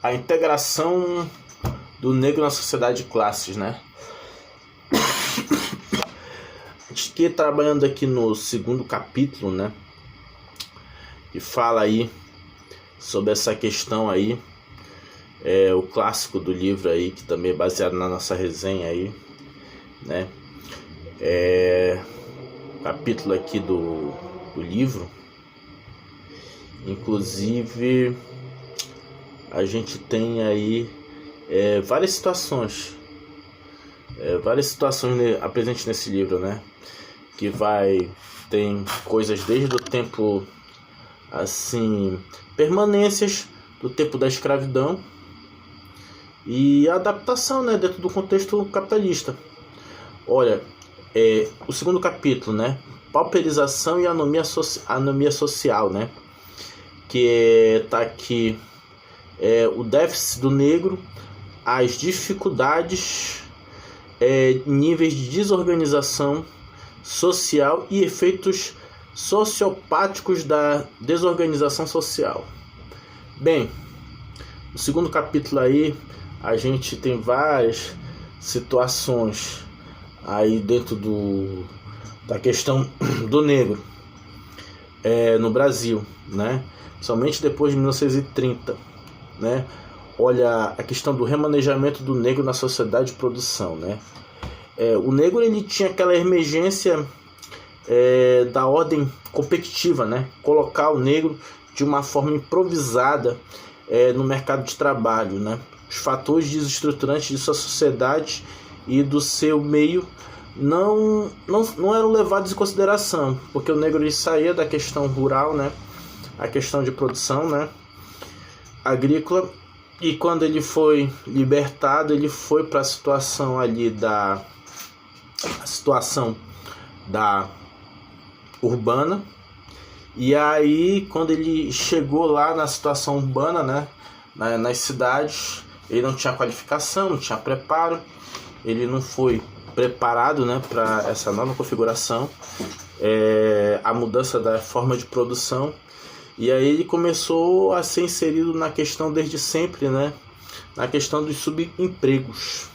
a integração do negro na sociedade de classes, né? A gente aqui trabalhando aqui no segundo capítulo, né? Que fala aí sobre essa questão aí, o clássico do livro aí, que também é baseado na nossa resenha aí, né? Capítulo aqui do livro. Inclusive, a gente tem aí várias situações presentes nesse livro, né? Que tem coisas desde o tempo, assim, permanências do tempo da escravidão e a adaptação, né, dentro do contexto capitalista. Olha, o segundo capítulo, né? Pauperização e anomia social, né? Que tá aqui o déficit do negro, as dificuldades, níveis de desorganização social e efeitos sociopáticos da desorganização social. Bem, no segundo capítulo aí a gente tem várias situações aí dentro da questão do negro no Brasil, né? Somente depois de 1930, né? Olha a questão do remanejamento do negro na sociedade de produção, né? O negro, ele tinha aquela emergência da ordem competitiva, né? Colocar o negro de uma forma improvisada no mercado de trabalho, né? Os fatores desestruturantes de sua sociedade e do seu meio não eram levados em consideração, porque o negro, ele saía da questão rural, né? A questão de produção, né? Agrícola, e quando ele foi libertado, ele foi para a situação ali da urbana. E aí, quando ele chegou lá na situação urbana, né, nas cidades, ele não tinha qualificação, não tinha preparo, ele não foi preparado, né, para essa nova configuração, a mudança da forma de produção. E aí ele começou a ser inserido na questão desde sempre, né, na questão dos subempregos.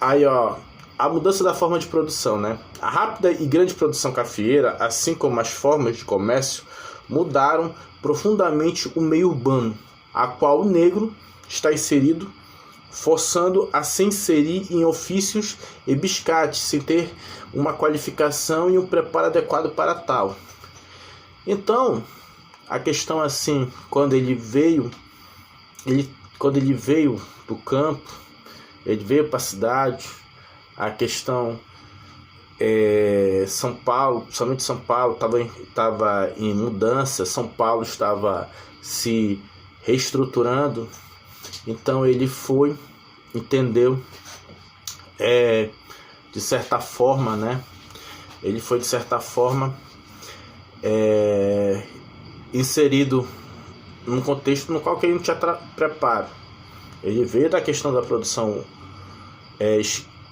Aí, ó, a mudança da forma de produção, né? A rápida e grande produção cafeeira, assim como as formas de comércio, mudaram profundamente o meio urbano, a qual o negro está inserido, forçando a se inserir em ofícios e biscates, sem ter uma qualificação e um preparo adequado para tal. Então, a questão, assim, quando ele veio do campo, ele veio para a cidade, a questão São Paulo, somente São Paulo estava em mudança, São Paulo estava se reestruturando, então ele foi, entendeu, de certa forma, né? Ele foi, de certa forma, inserido num contexto no qual ele não tinha preparo. Ele veio da questão da produção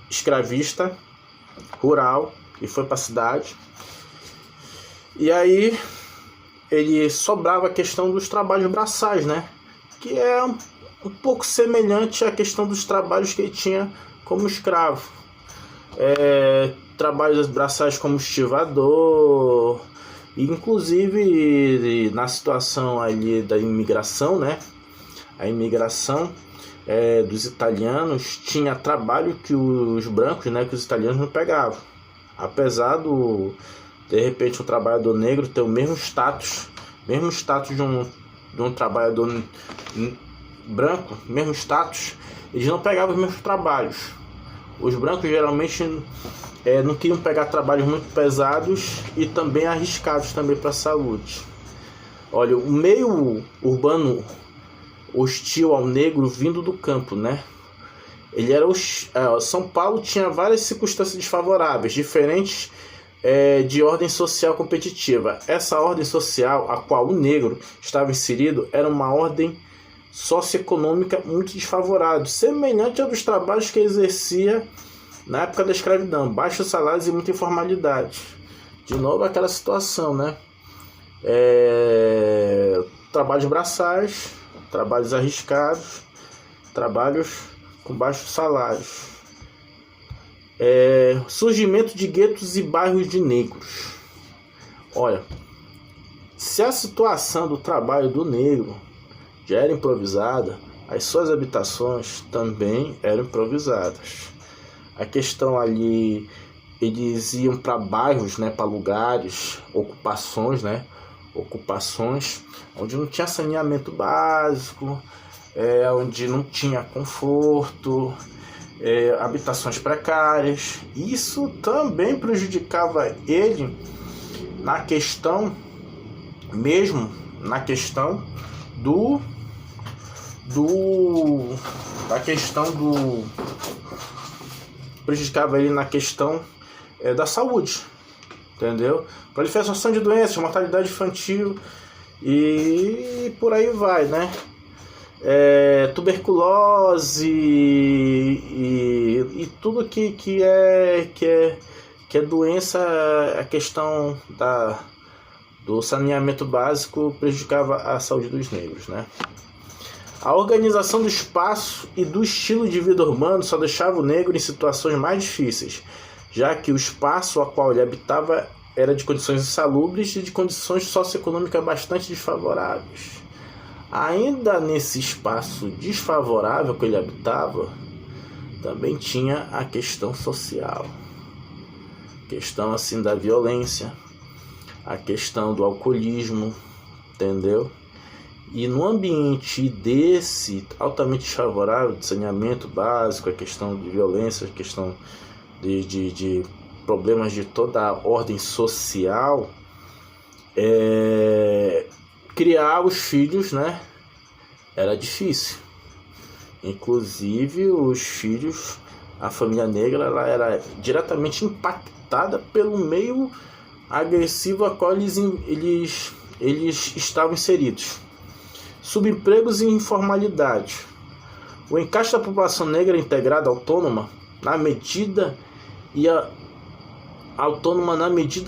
escravista, rural, e foi para a cidade. E aí ele sobrava a questão dos trabalhos braçais, né? Que é um pouco semelhante à questão dos trabalhos que ele tinha como escravo. Trabalhos braçais como estivador, inclusive na situação ali da imigração, né? A imigração dos italianos tinha trabalho que os brancos, né, que os italianos não pegavam. Apesar de repente, o trabalhador negro ter o mesmo status de um trabalhador branco, mesmo status, eles não pegavam os mesmos trabalhos. Os brancos geralmente não queriam pegar trabalhos muito pesados e também arriscados também para a saúde. Olha, o meio urbano hostil ao negro vindo do campo, né? Ele era São Paulo tinha várias circunstâncias desfavoráveis, diferentes de ordem social competitiva. Essa ordem social a qual o negro estava inserido era uma ordem socioeconômica muito desfavorável, semelhante a dos trabalhos que exercia na época da escravidão, baixos salários e muita informalidade. De novo aquela situação, né? Trabalhos braçais, trabalhos arriscados, trabalhos com baixos salários. Surgimento de guetos e bairros de negros. Olha, se a situação do trabalho do negro já era improvisada, as suas habitações também eram improvisadas. A questão ali, eles iam para bairros, né, para lugares, ocupações, né, onde não tinha saneamento básico, onde não tinha conforto, habitações precárias. Isso também prejudicava ele na questão prejudicava ele na questão da saúde, entendeu? Proliferação de doenças, mortalidade infantil e por aí vai, né? Tuberculose e tudo que é doença, a questão do saneamento básico prejudicava a saúde dos negros, né? A organização do espaço e do estilo de vida urbano só deixava o negro em situações mais difíceis, já que o espaço a qual ele habitava era de condições insalubres e de condições socioeconômicas bastante desfavoráveis. Ainda nesse espaço desfavorável que ele habitava, também tinha a questão social, questão assim da violência, a questão do alcoolismo, entendeu? E no ambiente desse altamente desfavorável, de saneamento básico, a questão de violência, a questão de problemas de toda a ordem social, criar os filhos, né, era difícil. Inclusive os filhos, a família negra, ela era diretamente impactada pelo meio agressivo a qual eles estavam inseridos. Subempregos e informalidade. O encaixe da população negra integrada autônoma na medida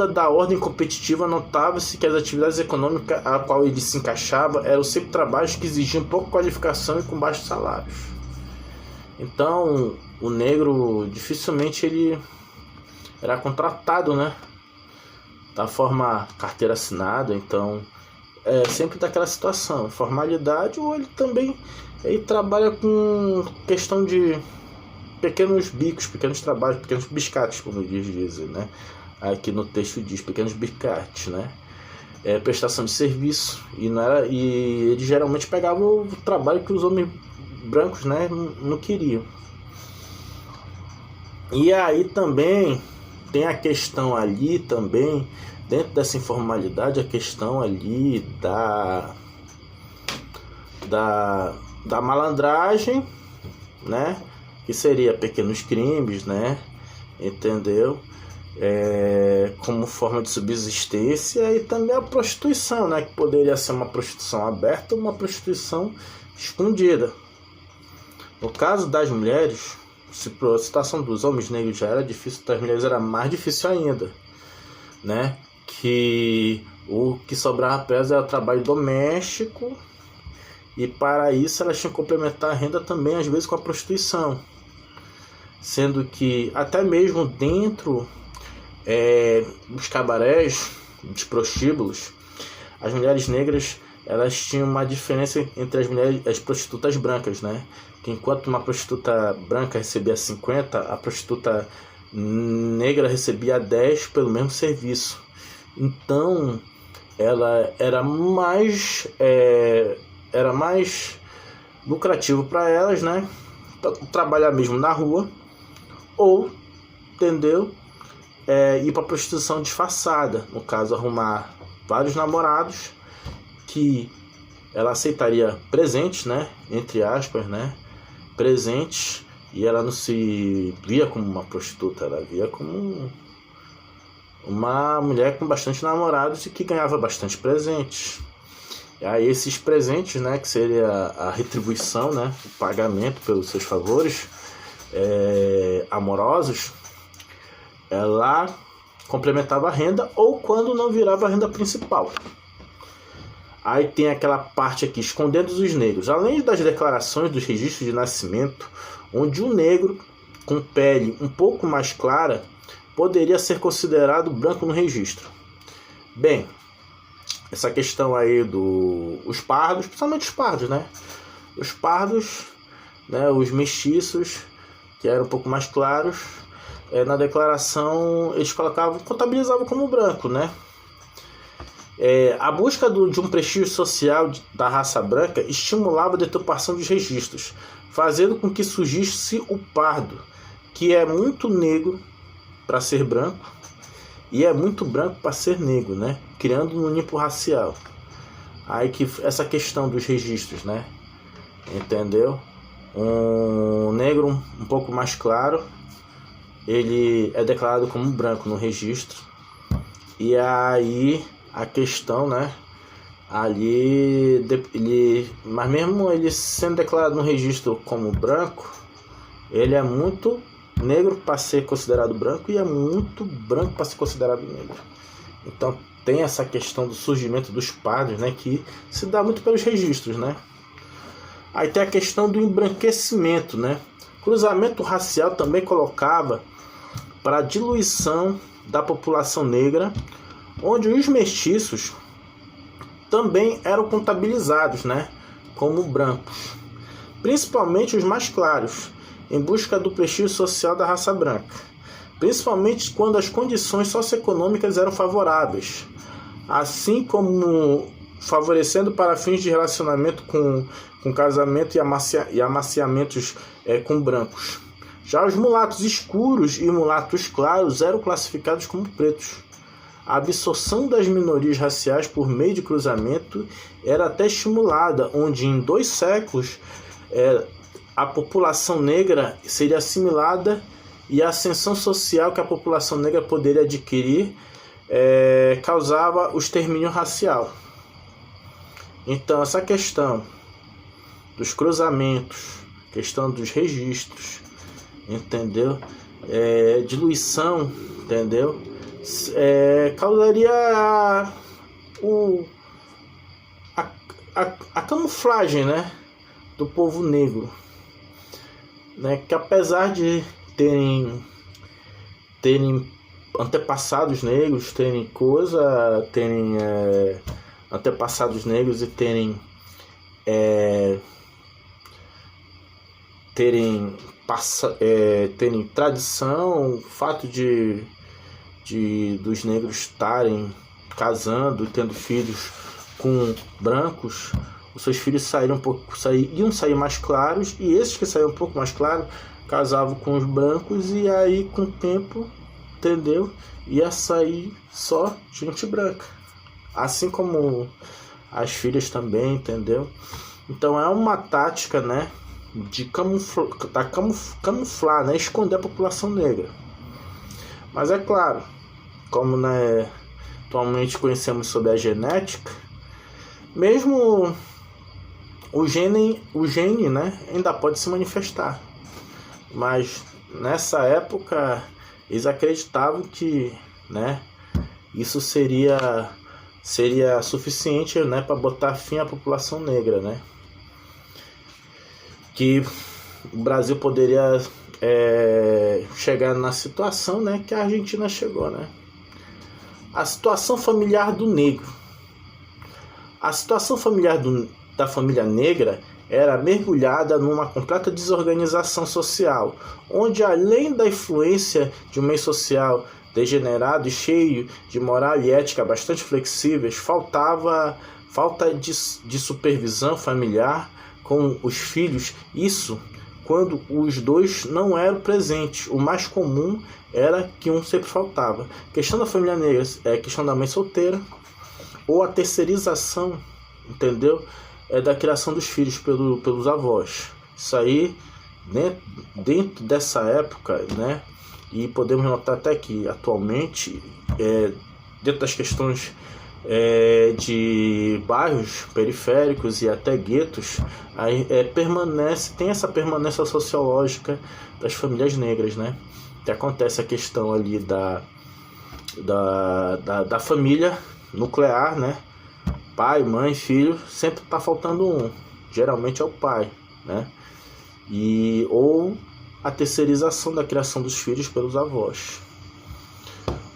da ordem competitiva, notava-se que as atividades econômicas a qual ele se encaixava eram sempre trabalhos que exigiam pouca qualificação e com baixos salários. Então, o negro dificilmente ele era contratado, né, da forma carteira assinada. Então, sempre daquela situação, formalidade, ou ele também trabalha com questão de pequenos bicos, pequenos trabalhos, pequenos biscates, como eles dizem, né? Aqui no texto diz pequenos biscates, né? Prestação de serviço, e eles geralmente pegavam o trabalho que os homens brancos, né, não queriam. E aí também tem a questão ali também, dentro dessa informalidade, a questão ali da malandragem, né? Que seria pequenos crimes, né? Entendeu? Como forma de subsistência, e também a prostituição, né? Que poderia ser uma prostituição aberta ou uma prostituição escondida. No caso das mulheres, se a situação dos homens negros já era difícil, das mulheres era mais difícil ainda, né? Que o que sobrava para elas era o trabalho doméstico, e para isso elas tinham que complementar a renda também, às vezes, com a prostituição. Sendo que até mesmo dentro dos cabarés, dos prostíbulos, as mulheres negras, elas tinham uma diferença entre as prostitutas brancas, né? Que enquanto uma prostituta branca recebia 50, a prostituta negra recebia 10 pelo mesmo serviço. Então, ela era mais lucrativo para elas, né? Trabalhar mesmo na rua, ou, entendeu? Ir para prostituição disfarçada, no caso, arrumar vários namorados que ela aceitaria presentes, né? Entre aspas, né? Presentes, e ela não se via como uma prostituta, ela via como uma mulher com bastante namorados e que ganhava bastante presentes. E aí esses presentes, né, que seria a retribuição, né, o pagamento pelos seus favores amorosos, ela complementava a renda, ou quando não virava a renda principal. Aí tem aquela parte aqui, escondendo os negros. Além das declarações dos registros de nascimento, onde o negro com pele um pouco mais clara poderia ser considerado branco no registro. Bem, essa questão aí dos pardos, principalmente os pardos, né? Os pardos, né, os mestiços, que eram um pouco mais claros, na declaração eles contabilizavam como branco, né? A busca de um prestígio social da raça branca estimulava a deturpação dos registros, fazendo com que surgisse o pardo, que é muito negro para ser branco e é muito branco para ser negro, né? Criando um Olimpo racial. Aí que essa questão dos registros, né? Entendeu? Um negro um pouco mais claro, ele é declarado como branco no registro. E aí a questão, né? Ali, mas mesmo ele sendo declarado no registro como branco, ele é muito negro para ser considerado branco e é muito branco para ser considerado negro. Então tem essa questão do surgimento dos pardos, né? Que se dá muito pelos registros, né? Aí tem a questão do embranquecimento, né? Cruzamento racial também colocava para a diluição da população negra, onde os mestiços também eram contabilizados, né, como brancos, principalmente os mais claros, em busca do prestígio social da raça branca, principalmente quando as condições socioeconômicas eram favoráveis, assim como favorecendo para fins de relacionamento com casamento e amaciamentos com brancos. Já os mulatos escuros e mulatos claros eram classificados como pretos. A absorção das minorias raciais por meio de cruzamento era até estimulada, onde em 2 séculos a população negra seria assimilada e a ascensão social que a população negra poderia adquirir causava o extermínio racial. Então essa questão dos cruzamentos, questão dos registros, entendeu? Diluição, entendeu? Causaria a camuflagem, né, do povo negro, né, que apesar de terem antepassados negros, terem antepassados negros e terem tradição, o fato dos negros estarem casando e tendo filhos com brancos, os seus filhos iam sair mais claros, e esses que saíam um pouco mais claros casavam com os brancos, e aí com o tempo, entendeu, ia sair só gente branca, assim como as filhas também, entendeu? Então é uma tática, né, de camuflar, né, esconder a população negra. Mas é claro, como, né, atualmente conhecemos sobre a genética, mesmo o gene, né, ainda pode se manifestar. Mas nessa época eles acreditavam que, né, isso seria suficiente, né, para botar fim à população negra, né? Que o Brasil poderia chegar na situação, né, que a Argentina chegou, né? A situação familiar do negro. A situação familiar da família negra era mergulhada numa completa desorganização social, onde além da influência de um meio social degenerado e cheio de moral e ética bastante flexíveis, falta de supervisão familiar com os filhos, isso quando os dois não eram presentes. O mais comum era que um sempre faltava. A questão da família negra é a questão da mãe solteira, ou a terceirização, entendeu? Da criação dos filhos pelos avós. Isso aí, né, dentro dessa época, né, e podemos notar até que atualmente, dentro das questões de bairros periféricos e até guetos, aí tem essa permanência sociológica das famílias negras, né? Que acontece a questão ali da família nuclear, né? pai, mãe, filho, sempre está faltando um. Geralmente é o pai, né? Ou a terceirização da criação dos filhos pelos avós.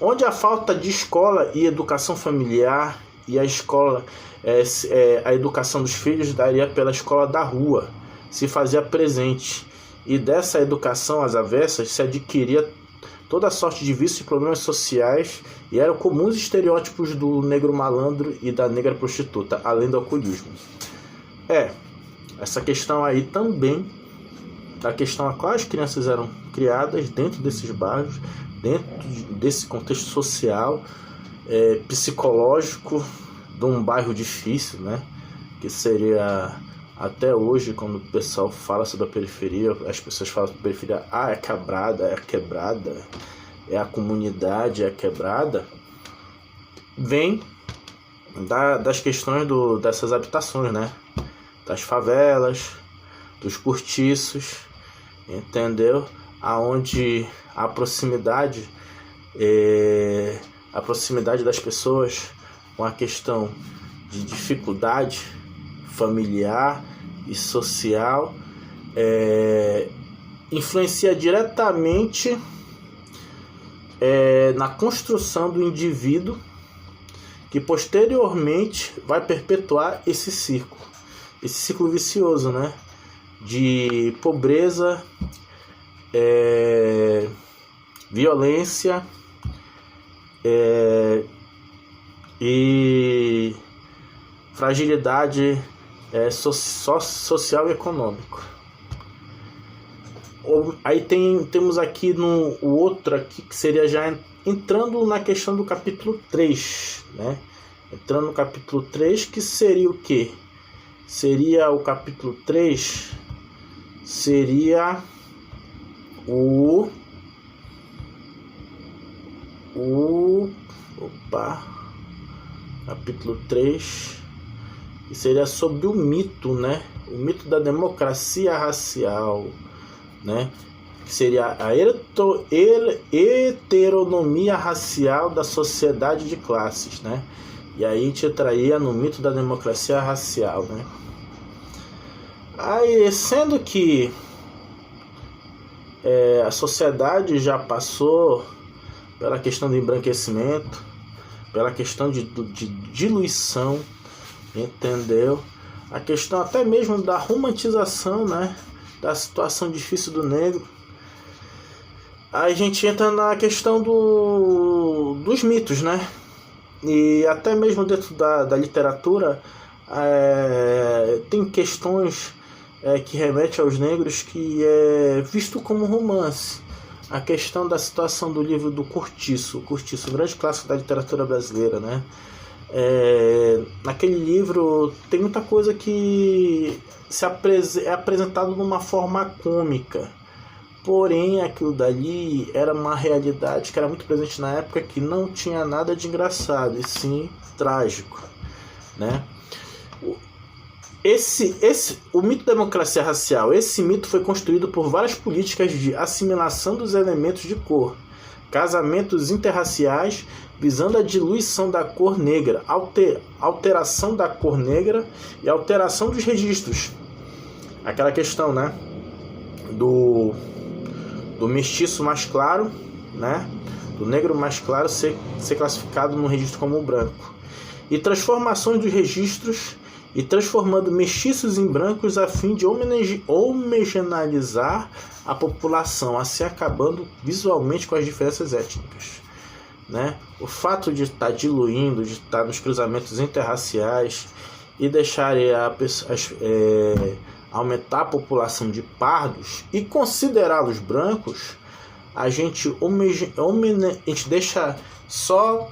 Onde a falta de escola e educação familiar e a escola, a educação dos filhos daria pela escola da rua, se fazia presente. E dessa educação às avessas se adquiria toda sorte de vícios e problemas sociais, e eram comuns estereótipos do negro malandro e da negra prostituta, além do alcoolismo. Essa questão aí também, a questão a qual as crianças eram criadas dentro desses bairros, dentro desse contexto social, psicológico, de um bairro difícil, né? Que seria, até hoje, quando o pessoal fala sobre a periferia, as pessoas falam sobre a periferia, é quebrada, é a comunidade, é a quebrada, vem das questões dessas habitações, né? Das favelas, dos cortiços, entendeu? Aonde a proximidade das pessoas com a questão de dificuldade familiar e social influencia diretamente na construção do indivíduo, que posteriormente vai perpetuar esse ciclo vicioso, né? De pobreza, violência e fragilidade social e econômico. Aí temos aqui o outro aqui, que seria já entrando na questão do capítulo 3, né? Entrando no capítulo 3, que seria o quê? Seria o capítulo 3, seria capítulo 3, que seria sobre o mito, né? O mito da democracia racial, né? Que seria a heteronomia racial da sociedade de classes, né? E aí a gente entraria no mito da democracia racial, né? Aí, sendo que a sociedade já passou pela questão do embranquecimento, pela questão de diluição, entendeu? A questão até mesmo da romantização, né? Da situação difícil do negro. Aí a gente entra na questão dos mitos, né? E até mesmo dentro da literatura tem questões que remetem aos negros, que é visto como romance. A questão da situação do livro do Cortiço, um grande clássico da literatura brasileira, né? Naquele livro tem muita coisa que é apresentado de uma forma cômica, porém aquilo dali era uma realidade que era muito presente na época, que não tinha nada de engraçado, e sim trágico, né? O mito da democracia racial, esse mito foi construído por várias políticas de assimilação dos elementos de cor, casamentos interraciais visando a diluição da cor negra, alteração da cor negra e alteração dos registros. Aquela questão, né? Do mestiço mais claro, né? Do negro mais claro ser classificado no registro como branco. E transformações dos registros, e transformando mestiços em brancos a fim de homogeneizar a população, assim acabando visualmente com as diferenças étnicas, né? O fato de estar diluindo, de estar nos cruzamentos interraciais e deixar aumentar a população de pardos e considerá-los brancos, a gente deixa só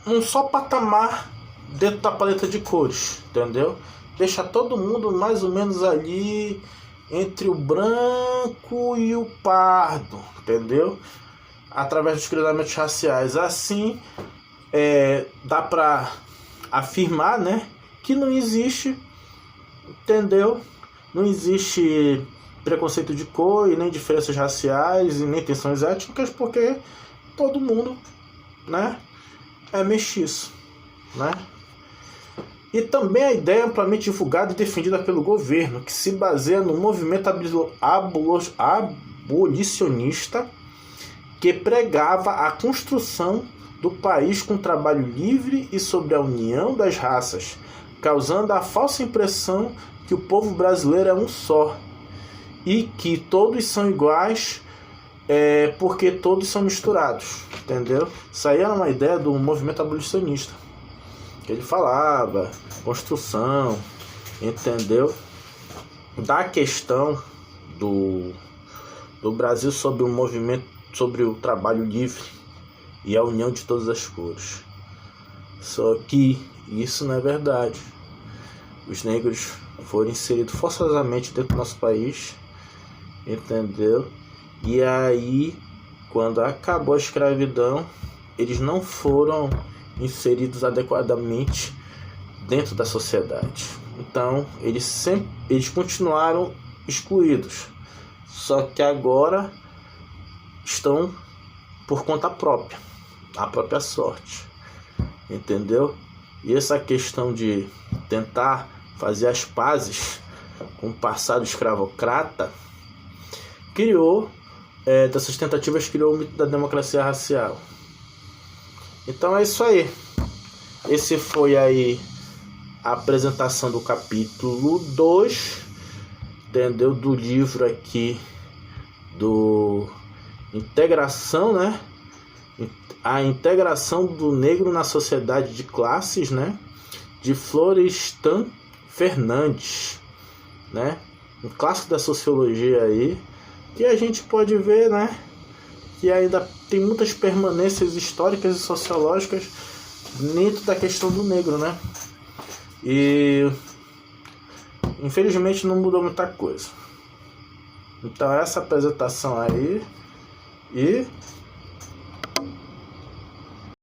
um só patamar dentro da paleta de cores, entendeu? Deixa todo mundo mais ou menos ali entre o branco e o pardo, entendeu? Através dos cruzamentos raciais. Assim, dá para afirmar, né, que não existe, entendeu? Não existe preconceito de cor e nem diferenças raciais e nem tensões étnicas, porque todo mundo, né, é mestiço, né? E também a ideia amplamente divulgada e defendida pelo governo, que se baseia no movimento abolicionista que pregava a construção do país com trabalho livre e sobre a união das raças, causando a falsa impressão que o povo brasileiro é um só e que todos são iguais porque todos são misturados, entendeu? Isso aí era uma ideia do movimento abolicionista, que ele falava construção, entendeu? Da questão do Brasil sobre o movimento, sobre o trabalho livre e a união de todas as cores. Só que isso não é verdade. Os negros foram inseridos forçosamente dentro do nosso país, entendeu? E aí, quando acabou a escravidão, eles não foram inseridos adequadamente dentro da sociedade. Então, eles continuaram excluídos. Só que agora estão por conta própria, a própria sorte, entendeu? E essa questão de tentar fazer as pazes com o passado escravocrata dessas tentativas criou o mito da democracia racial. Então é isso aí. Esse foi aí a apresentação do capítulo 2, entendeu? Do livro aqui do integração, né? A integração do negro na sociedade de classes, né? De Florestan Fernandes, né? Um clássico da sociologia aí, que a gente pode ver, né? Que ainda tem muitas permanências históricas e sociológicas dentro da questão do negro, né? E infelizmente não mudou muita coisa. Então essa apresentação aí, e